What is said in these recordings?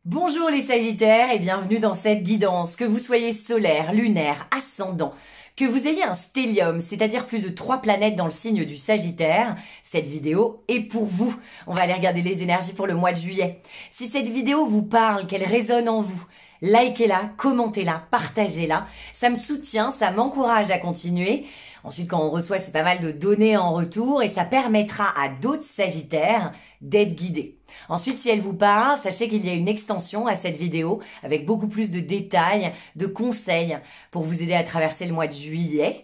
Bonjour les Sagittaires et bienvenue dans cette guidance. Que vous soyez solaire, lunaire, ascendant, que vous ayez un stellium, c'est-à-dire plus de 3 planètes dans le signe du Sagittaire, cette vidéo est pour vous. On va aller regarder les énergies pour le mois de juillet. Si cette vidéo vous parle, qu'elle résonne en vous, likez-la, commentez-la, partagez-la. Ça me soutient, ça m'encourage à continuer. Ensuite, quand on reçoit, c'est pas mal de données en retour et ça permettra à d'autres Sagittaires d'être guidés. Ensuite, si elle vous parle, sachez qu'il y a une extension à cette vidéo avec beaucoup plus de détails, de conseils pour vous aider à traverser le mois de juillet.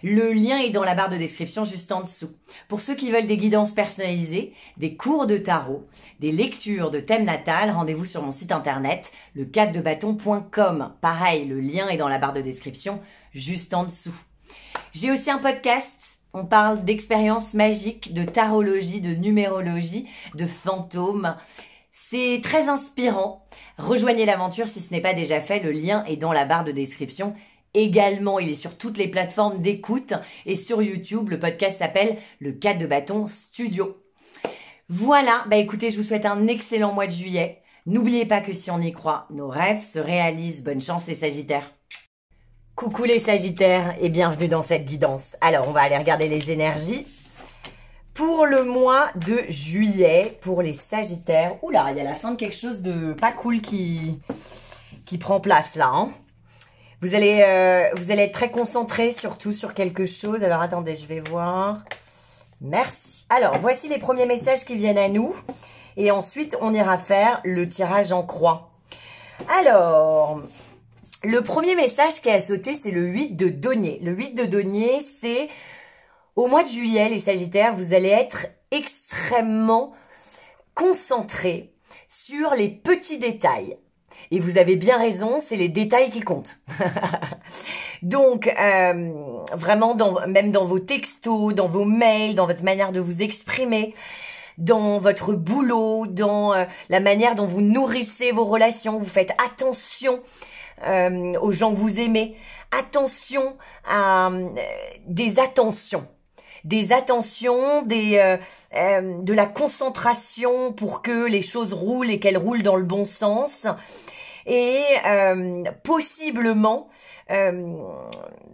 Le lien est dans la barre de description juste en dessous. Pour ceux qui veulent des guidances personnalisées, des cours de tarot, des lectures de thème natal, rendez-vous sur mon site internet, le4debâton.com. Pareil, le lien est dans la barre de description juste en dessous. J'ai aussi un podcast. On parle d'expériences magiques, de tarologie, de numérologie, de fantômes. C'est très inspirant. Rejoignez l'aventure si ce n'est pas déjà fait. Le lien est dans la barre de description. Également, il est sur toutes les plateformes d'écoute et sur YouTube. Le podcast s'appelle Le 4 de Bâton Studio. Voilà, écoutez, je vous souhaite un excellent mois de juillet. N'oubliez pas que si on y croit, nos rêves se réalisent. Bonne chance les Sagittaires. Coucou les Sagittaires et bienvenue dans cette guidance. Alors, on va aller regarder les énergies pour le mois de juillet pour les Sagittaires. Oula, il y a la fin de quelque chose de pas cool qui prend place là. Hein. Vous allez être très concentrés surtout sur quelque chose. Alors, attendez, je vais voir. Merci. Alors, voici les premiers messages qui viennent à nous. Et ensuite, on ira faire le tirage en croix. Alors... le premier message qui a sauté, c'est le 8 de denier. Le 8 de denier, c'est au mois de juillet, les Sagittaires, vous allez être extrêmement concentrés sur les petits détails. Et vous avez bien raison, c'est les détails qui comptent. Donc, vraiment, même dans vos textos, dans vos mails, dans votre manière de vous exprimer, dans votre boulot, dans la manière dont vous nourrissez vos relations, vous faites attention aux gens que vous aimez. Attention à des attentions, de la concentration pour que les choses roulent et qu'elles roulent dans le bon sens. Et possiblement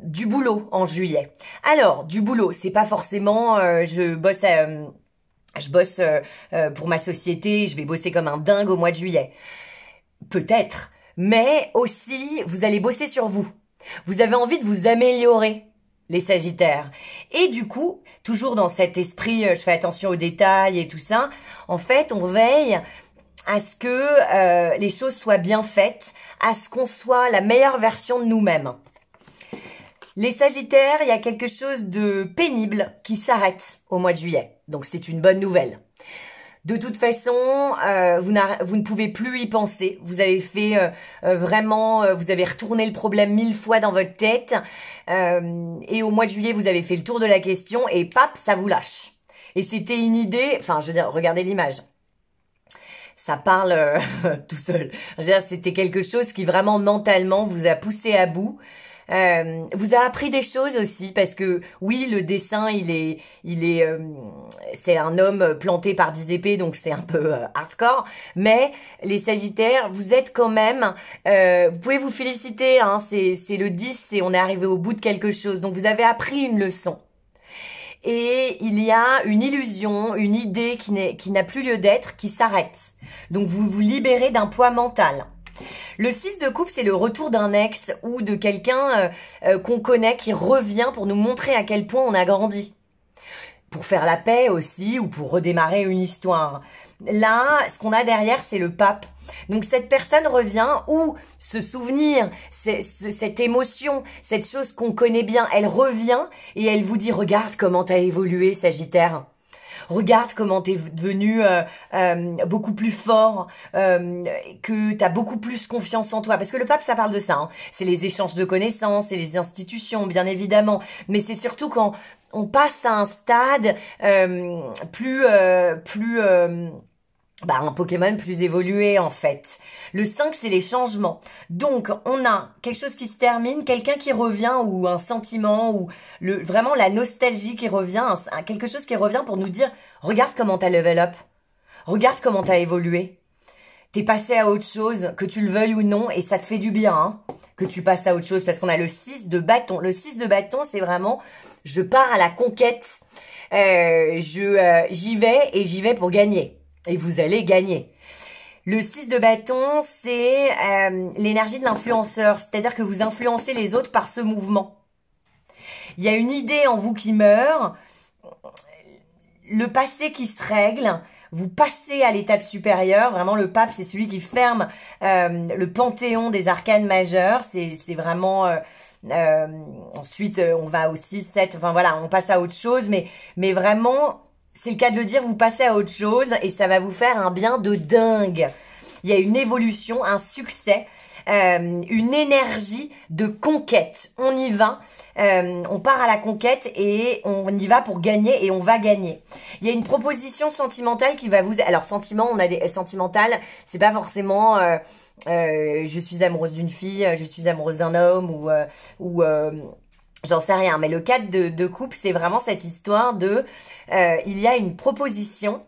du boulot en juillet. Alors, du boulot, c'est pas forcément je bosse pour ma société, je vais bosser comme un dingue au mois de juillet. Peut-être. Mais aussi, vous allez bosser sur vous. Vous avez envie de vous améliorer, les Sagittaires. Et du coup, toujours dans cet esprit, je fais attention aux détails et tout ça, en fait, on veille à ce que les choses soient bien faites, à ce qu'on soit la meilleure version de nous-mêmes. Les Sagittaires, il y a quelque chose de pénible qui s'arrête au mois de juillet. Donc, c'est une bonne nouvelle. De toute façon, vous ne pouvez plus y penser. Vous avez fait vous avez retourné le problème 1000 fois dans votre tête. Et au mois de juillet, vous avez fait le tour de la question et pap, ça vous lâche. Et c'était une idée, enfin, je veux dire, regardez l'image. Ça parle tout seul. Je veux dire, c'était quelque chose qui vraiment mentalement vous a poussé à bout. Vous a appris des choses aussi parce que oui, le dessin c'est un homme planté par 10 épées, donc c'est un peu hardcore, mais les Sagittaires, vous êtes quand même vous pouvez vous féliciter, hein, c'est le 10 et on est arrivé au bout de quelque chose, donc vous avez appris une leçon. Et il y a une illusion, une idée qui n'a plus lieu d'être, qui s'arrête. Donc vous vous libérez d'un poids mental. Le 6 de coupe, c'est le retour d'un ex ou de quelqu'un qu'on connaît qui revient pour nous montrer à quel point on a grandi. Pour faire la paix aussi ou pour redémarrer une histoire. Là, ce qu'on a derrière, c'est le pape. Donc cette personne revient ou ce souvenir, cette émotion, cette chose qu'on connaît bien, elle revient et elle vous dit « Regarde comment t'as évolué, Sagittaire ». Regarde comment t'es devenu beaucoup plus fort, que t'as beaucoup plus confiance en toi. Parce que le pape, ça parle de ça. Hein. C'est les échanges de connaissances, c'est les institutions, bien évidemment. Mais c'est surtout quand on passe à un stade un Pokémon plus évolué en fait. Le 5, c'est les changements. Donc, on a quelque chose qui se termine, quelqu'un qui revient ou un sentiment ou vraiment la nostalgie qui revient, quelque chose qui revient pour nous dire « Regarde comment t'as level up. Regarde comment t'as évolué. t'es passé à autre chose, que tu le veuilles ou non, et ça te fait du bien, hein, que tu passes à autre chose, parce qu'on a le 6 de bâton. Le 6 de bâton, c'est vraiment, je pars à la conquête, j'y vais et j'y vais pour gagner. Et vous allez gagner. Le 6 de bâton, c'est l'énergie de l'influenceur, c'est-à-dire que vous influencez les autres par ce mouvement. Il y a une idée en vous qui meurt, le passé qui se règle, vous passez à l'étape supérieure. Vraiment, le pape, c'est celui qui ferme le panthéon des arcanes majeurs. C'est vraiment... ensuite, on va au 6, 7, enfin voilà, on passe à autre chose. Mais vraiment, c'est le cas de le dire, vous passez à autre chose et ça va vous faire un bien de dingue. Il y a une évolution, un succès, une énergie de conquête. On y va, on part à la conquête et on y va pour gagner et on va gagner. Il y a une proposition sentimentale qui va vous... Alors, sentiment, on a des sentimentales, c'est pas forcément... je suis amoureuse d'une fille, je suis amoureuse d'un homme ou j'en sais rien. Mais le cadre de couple, c'est vraiment cette histoire de... il y a une proposition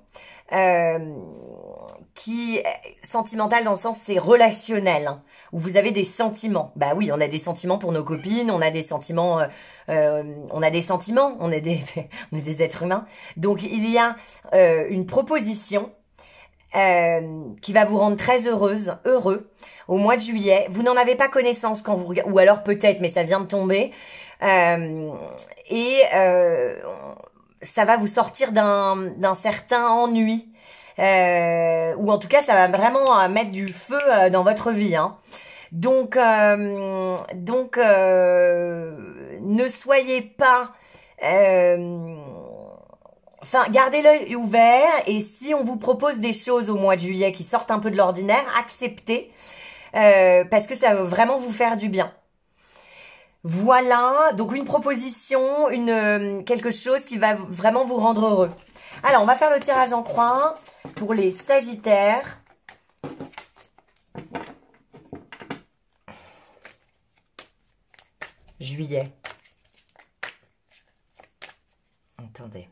qui est sentimentale dans le sens c'est relationnel, hein, où vous avez des sentiments. Bah oui, on a des sentiments pour nos copines, on a des sentiments, on est des êtres humains. Donc il y a une proposition qui va vous rendre très heureux au mois de juillet. Vous n'en avez pas connaissance quand vous regardez, ou alors peut-être, mais ça vient de tomber. Ça va vous sortir d'un certain ennui. Ou en tout cas, ça va vraiment mettre du feu dans votre vie, hein. Donc, ne soyez pas... Enfin, gardez l'œil ouvert et si on vous propose des choses au mois de juillet qui sortent un peu de l'ordinaire, acceptez parce que ça va vraiment vous faire du bien. Voilà, donc une proposition, quelque chose qui va vraiment vous rendre heureux. Alors, on va faire le tirage en croix pour les Sagittaires. Juillet. Attendez.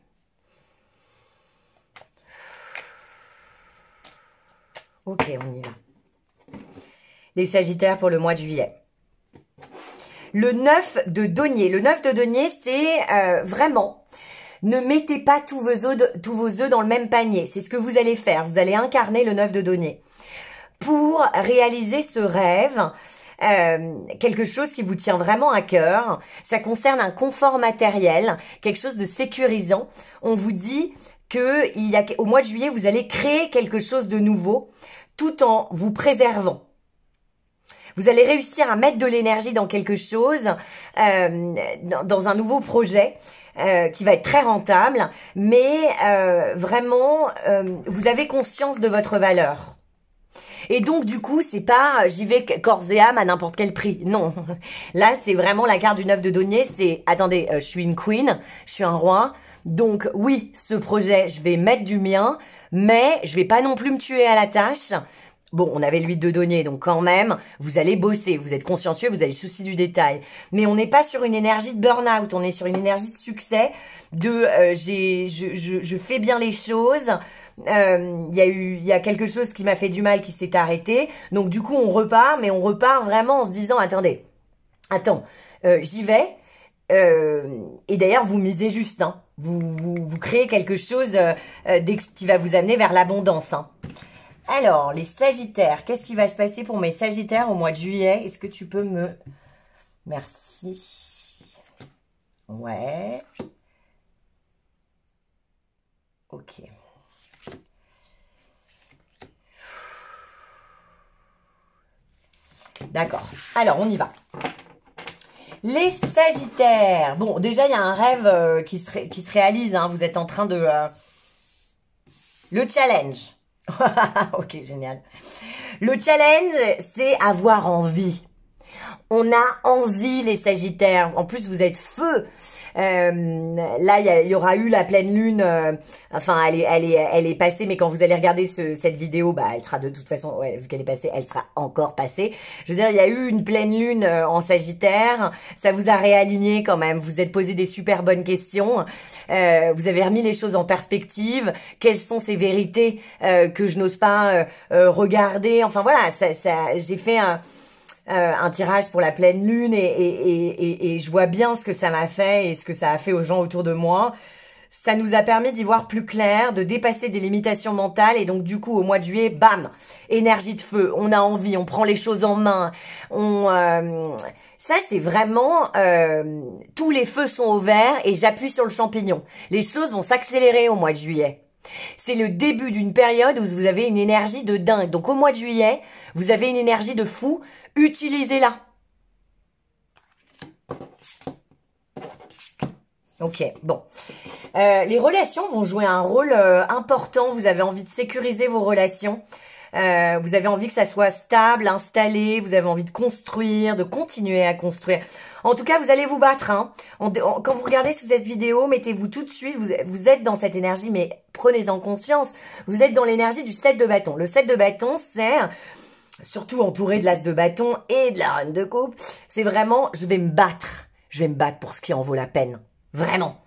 Ok, on y va. Les Sagittaires pour le mois de juillet. Le 9 de denier. Le 9 de denier, c'est vraiment... Ne mettez pas tous vos œufs dans le même panier. C'est ce que vous allez faire. Vous allez incarner le 9 de denier. Pour réaliser ce rêve, quelque chose qui vous tient vraiment à cœur, ça concerne un confort matériel, quelque chose de sécurisant. On vous dit que au mois de juillet, vous allez créer quelque chose de nouveau tout en vous préservant. Vous allez réussir à mettre de l'énergie dans quelque chose, dans un nouveau projet qui va être très rentable, mais vraiment, vous avez conscience de votre valeur. Et donc, du coup, c'est pas j'y vais corps et âme à n'importe quel prix. Non. Là, c'est vraiment la carte du 9 de denier. C'est, attendez, je suis une queen, je suis un roi. Donc, oui, ce projet, je vais mettre du mien, mais je vais pas non plus me tuer à la tâche. Bon, on avait le 8 de denier, donc quand même, vous allez bosser, vous êtes consciencieux, vous avez le souci du détail. Mais on n'est pas sur une énergie de burn-out, on est sur une énergie de succès, je fais bien les choses. Il y a quelque chose qui m'a fait du mal qui s'est arrêté. Donc du coup, on repart, mais on repart vraiment en se disant, attends, j'y vais. Et d'ailleurs, vous misez juste, hein. Vous créez quelque chose qui va vous amener vers l'abondance, hein. Alors, les Sagittaires, qu'est-ce qui va se passer pour mes Sagittaires au mois de juillet? Est-ce que tu peux me... Merci. Ouais. Ok. D'accord. Alors, on y va. Les Sagittaires. Bon, déjà, il y a un rêve qui se réalise, hein. Vous êtes en train de... Le challenge. Ok, génial. Le challenge, c'est avoir envie. On a envie, les Sagittaires. En plus, vous êtes feu. Là, il y aura eu la pleine lune. Enfin, elle est passée, mais quand vous allez regarder cette vidéo, bah, elle sera de toute façon, ouais, vu qu'elle est passée, elle sera encore passée. Je veux dire, il y a eu une pleine lune en Sagittaire. Ça vous a réaligné quand même. Vous êtes posé des super bonnes questions. Vous avez remis les choses en perspective. Quelles sont ces vérités que je n'ose pas regarder? Enfin voilà, j'ai fait un tirage pour la pleine lune et je vois bien ce que ça m'a fait et ce que ça a fait aux gens autour de moi. Ça nous a permis d'y voir plus clair, de dépasser des limitations mentales et donc du coup au mois de juillet, bam, énergie de feu, on a envie, on prend les choses en main, ça c'est vraiment, tous les feux sont au vert et j'appuie sur le champignon. Les choses vont s'accélérer au mois de juillet. C'est le début d'une période où vous avez une énergie de dingue. Donc au mois de juillet, vous avez une énergie de fou. Utilisez-la. Ok, bon. Les relations vont jouer un rôle important. Vous avez envie de sécuriser vos relations. Vous avez envie que ça soit stable, installé. Vous avez envie de construire, de continuer à construire. En tout cas, vous allez vous battre. Hein. Quand vous regardez sous cette vidéo, mettez-vous tout de suite. Vous êtes dans cette énergie, mais prenez-en conscience. Vous êtes dans l'énergie du 7 de bâton. Le 7 de bâton, c'est surtout entouré de l'as de bâton et de la reine de coupe. C'est vraiment, je vais me battre. Je vais me battre pour ce qui en vaut la peine. Vraiment.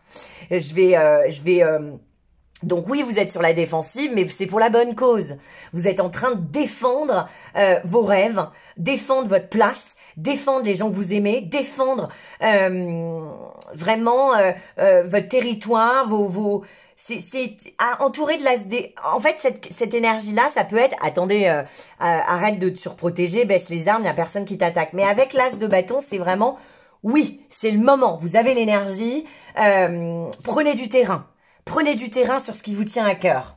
Donc oui, vous êtes sur la défensive, mais c'est pour la bonne cause. Vous êtes en train de défendre vos rêves, défendre votre place, défendre les gens que vous aimez, défendre vraiment votre territoire, c'est entouré de l'as des... En fait, cette énergie-là, ça peut être... Attendez, arrête de te surprotéger, baisse les armes, il n'y a personne qui t'attaque. Mais avec l'as de bâton, c'est vraiment... Oui, c'est le moment. Vous avez l'énergie. Prenez du terrain. Prenez du terrain sur ce qui vous tient à cœur.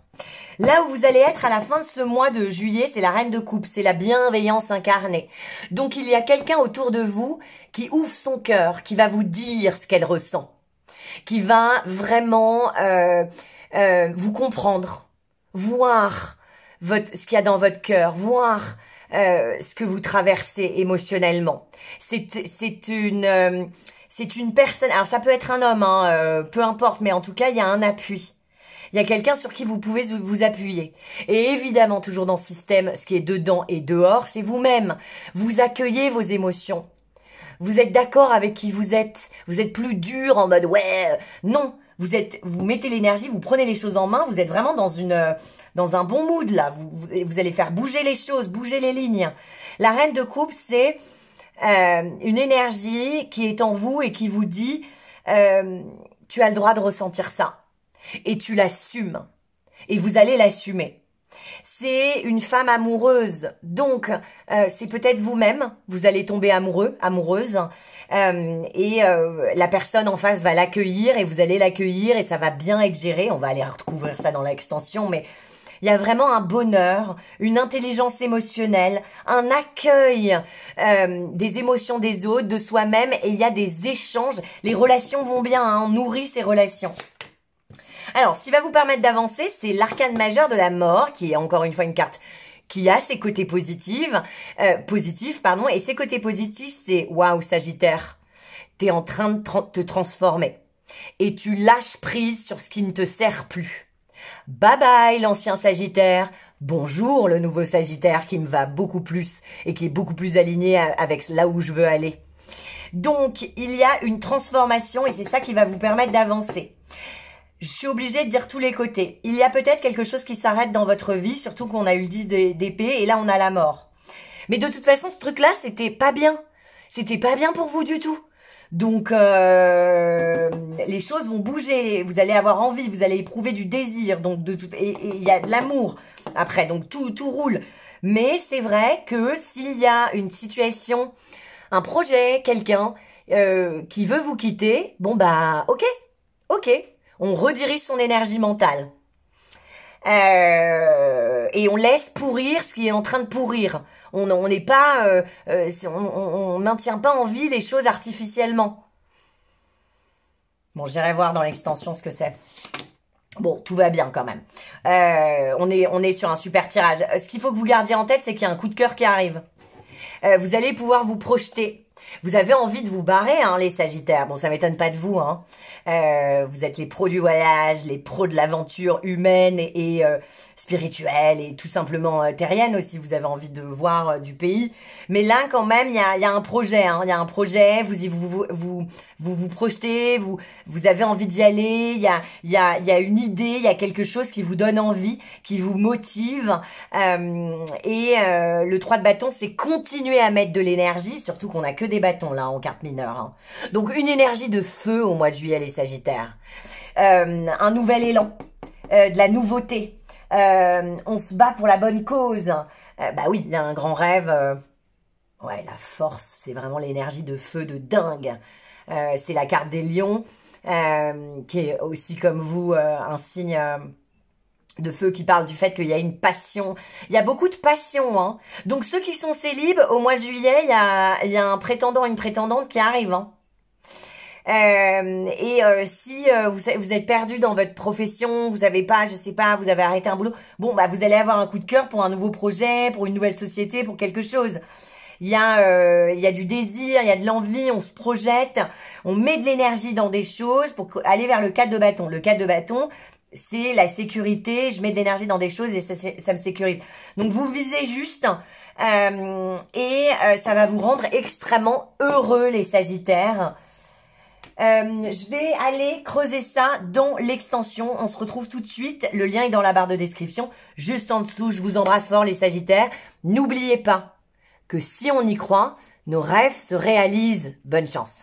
Là où vous allez être à la fin de ce mois de juillet, c'est la reine de coupe. C'est la bienveillance incarnée. Donc, il y a quelqu'un autour de vous qui ouvre son cœur, qui va vous dire ce qu'elle ressent, qui va vraiment vous comprendre, voir ce qu'il y a dans votre cœur, voir ce que vous traversez émotionnellement. C'est une personne, alors ça peut être un homme, hein, peu importe, mais en tout cas, il y a un appui. Il y a quelqu'un sur qui vous pouvez vous appuyer. Et évidemment, toujours dans ce système, ce qui est dedans et dehors, c'est vous-même. Vous accueillez vos émotions. Vous êtes d'accord avec qui vous êtes. Vous êtes plus dur en mode, ouais, non. Vous mettez l'énergie, vous prenez les choses en main, vous êtes vraiment dans un bon mood, là. Vous allez faire bouger les choses, bouger les lignes. La reine de coupe, c'est une énergie qui est en vous et qui vous dit tu as le droit de ressentir ça et tu l'assumes et vous allez l'assumer. C'est une femme amoureuse, donc c'est peut-être vous-même, vous allez tomber amoureux, amoureuse et la personne en face va l'accueillir et vous allez l'accueillir et ça va bien être géré. On va aller recouvrir ça dans l'extension, mais il y a vraiment un bonheur, une intelligence émotionnelle, un accueil des émotions des autres, de soi-même, et il y a des échanges. Les relations vont bien, hein, on nourrit ces relations. Alors, ce qui va vous permettre d'avancer, c'est l'arcane majeur de la mort, qui est encore une fois une carte qui a ses côtés positifs, et ses côtés positifs, c'est waouh, Sagittaire, t'es en train de te transformer et tu lâches prise sur ce qui ne te sert plus. Bye bye l'ancien Sagittaire, bonjour le nouveau Sagittaire qui me va beaucoup plus et qui est beaucoup plus aligné avec là où je veux aller. Donc il y a une transformation et c'est ça qui va vous permettre d'avancer. Je suis obligée de dire tous les côtés. Il y a peut-être quelque chose qui s'arrête dans votre vie, surtout qu'on a eu le 10 d'épée et là on a la mort. Mais de toute façon ce truc-là c'était pas bien. C'était pas bien pour vous du tout. Donc, les choses vont bouger, vous allez avoir envie, vous allez éprouver du désir, donc et il y a de l'amour après, donc tout roule. Mais c'est vrai que s'il y a une situation, un projet, quelqu'un qui veut vous quitter, bon bah ok, on redirige son énergie mentale. Et on laisse pourrir ce qui est en train de pourrir. On n'est pas, on maintient pas en vie les choses artificiellement. Bon, j'irai voir dans l'extension ce que c'est. Bon, tout va bien quand même. On est sur un super tirage. Ce qu'il faut que vous gardiez en tête, c'est qu'il y a un coup de cœur qui arrive. Vous allez pouvoir vous projeter. Vous avez envie de vous barrer, hein, les Sagittaires. Bon, ça m'étonne pas de vous, hein. Vous êtes les pros du voyage, les pros de l'aventure humaine et spirituelle et tout simplement terrienne aussi. Vous avez envie de voir du pays. Mais là, quand même, il y a un projet, hein. Il y a un projet. Vous projetez. Vous avez envie d'y aller. Il y a une idée. Il y a quelque chose qui vous donne envie, qui vous motive. Le 3 de bâton, c'est continuer à mettre de l'énergie, surtout qu'on a que des bâtons là en carte mineure. Hein. Donc une énergie de feu au mois de juillet, les Sagittaires. Un nouvel élan, de la nouveauté. On se bat pour la bonne cause. Bah oui, il y a un grand rêve. Ouais, la force, c'est vraiment l'énergie de feu de dingue. C'est la carte des lions, qui est aussi comme vous un signe de feu qui parle du fait qu'il y a une passion. Il y a beaucoup de passion. Hein. Donc ceux qui sont célibes, au mois de juillet, il y a un prétendant, une prétendante qui arrive. Hein. Si vous êtes perdu dans votre profession, vous avez pas, je sais pas, vous avez arrêté un boulot, bon bah vous allez avoir un coup de cœur pour un nouveau projet, pour une nouvelle société, pour quelque chose. Il y a du désir, il y a de l'envie, on se projette, on met de l'énergie dans des choses pour aller vers le 4 de bâton. Le 4 de bâton, c'est la sécurité, je mets de l'énergie dans des choses et ça me sécurise. Donc vous visez juste ça va vous rendre extrêmement heureux, les Sagittaires. Je vais aller creuser ça dans l'extension. On se retrouve tout de suite. Le lien est dans la barre de description. Juste en dessous, je vous embrasse fort, les Sagittaires. N'oubliez pas que si on y croit, nos rêves se réalisent. Bonne chance.